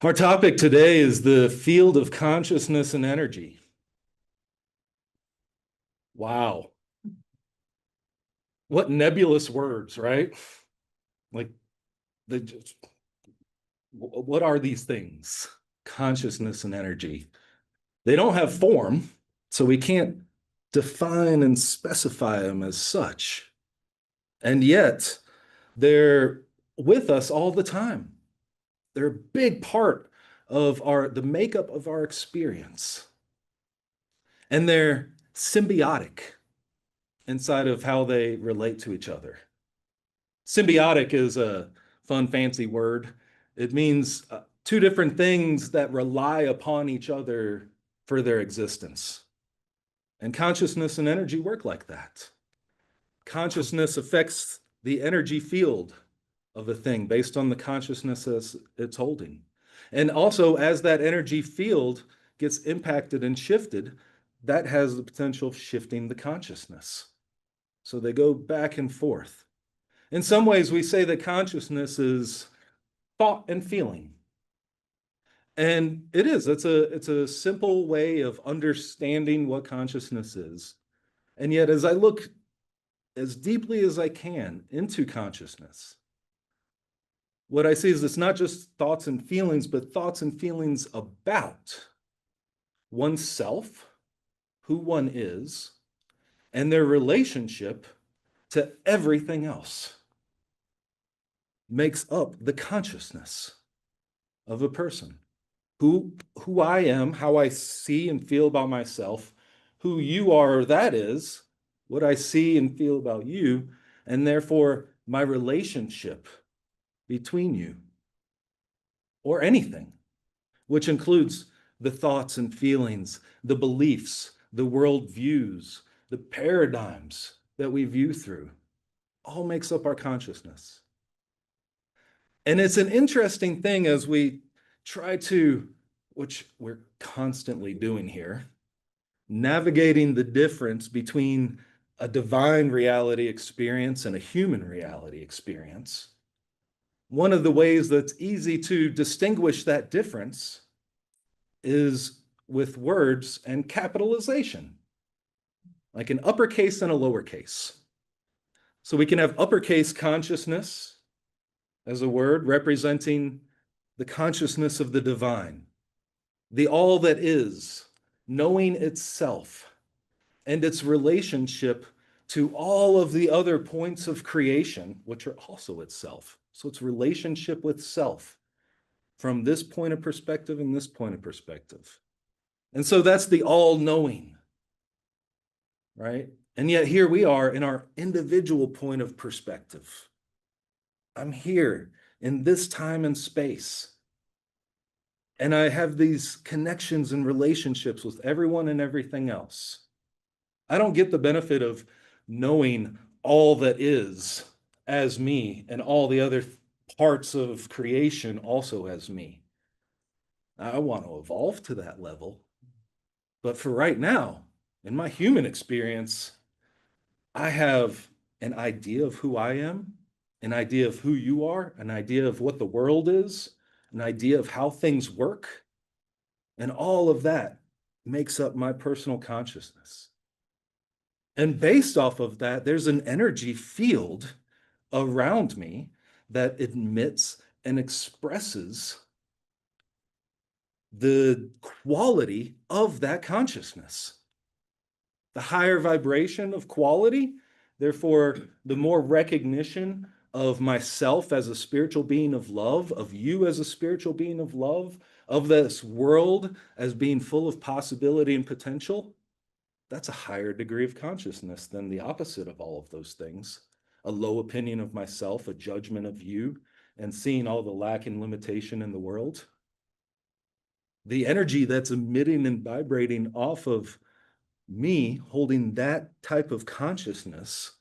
Our topic today is the field of consciousness and energy. Wow. What nebulous words, right? Like, they just, what are these things? Consciousness and energy. They don't have form, so we can't define and specify them as such. And yet, they're with us all the time. They're a big part of the makeup of our experience. And they're symbiotic inside of how they relate to each other. Symbiotic is a fun, fancy word. It means two different things that rely upon each other for their existence. And consciousness and energy work like that. Consciousness affects the energy field of a thing based on the consciousness as it's holding. And also, as that energy field gets impacted and shifted, that has the potential of shifting the consciousness. So they go back and forth. In some ways, we say that consciousness is thought and feeling. And it is. It's a simple way of understanding what consciousness is. And yet, as I look as deeply as I can into consciousness, what I see is it's not just thoughts and feelings, but thoughts and feelings about oneself, who one is, and their relationship to everything else makes up the consciousness of a person. Who I am, how I see and feel about myself, who you are, that is, what I see and feel about you, and therefore my relationship between you, or anything, which includes the thoughts and feelings, the beliefs, the worldviews, the paradigms that we view through, all makes up our consciousness. And it's an interesting thing as we try to, which we're constantly doing here, navigating the difference between a divine reality experience and a human reality experience. One of the ways that's easy to distinguish that difference is with words and capitalization, like an uppercase and a lowercase. So we can have uppercase consciousness as a word representing the consciousness of the divine, the all that is, knowing itself and its relationship to all of the other points of creation, which are also itself. So its relationship with self from this point of perspective and this point of perspective. And so that's the all-knowing, right? And yet here we are in our individual point of perspective. I'm here in this time and space. And I have these connections and relationships with everyone and everything else. I don't get the benefit of knowing all that is as me and all the other parts of creation also as me. I want to evolve to that level. But for right now, in my human experience, I have an idea of who I am, an idea of who you are, an idea of what the world is, an idea of how things work. And all of that makes up my personal consciousness. And based off of that, there's an energy field around me that emits and expresses the quality of that consciousness. The higher vibration of quality, therefore, the more recognition of myself as a spiritual being of love, of you as a spiritual being of love, of this world as being full of possibility and potential, that's a higher degree of consciousness than the opposite of all of those things. A low opinion of myself, a judgment of you, and seeing all the lack and limitation in the world. The energy that's emitting and vibrating off of me, holding that type of consciousness,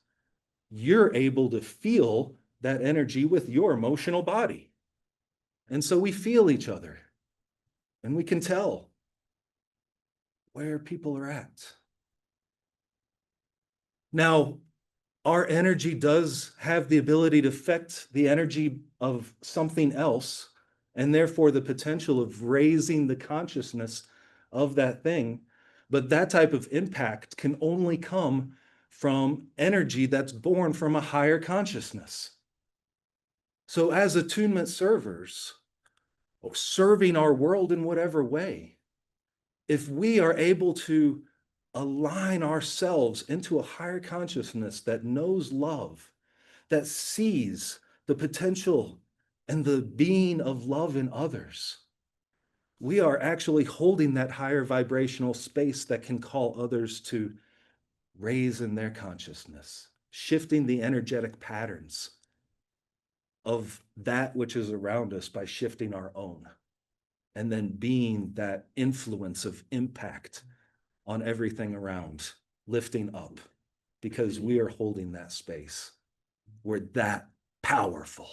you're able to feel that energy with your emotional body. And so we feel each other, and we can tell where people are at. Now, our energy does have the ability to affect the energy of something else and therefore the potential of raising the consciousness of that thing. But that type of impact can only come from energy that's born from a higher consciousness. So as attunement servers, serving our world in whatever way, if we are able to align ourselves into a higher consciousness that knows love, that sees the potential and the being of love in others, we are actually holding that higher vibrational space that can call others to raise in their consciousness, shifting the energetic patterns of that which is around us by shifting our own, and then being that influence of impact on everything around, lifting up, because we are holding that space. We're that powerful.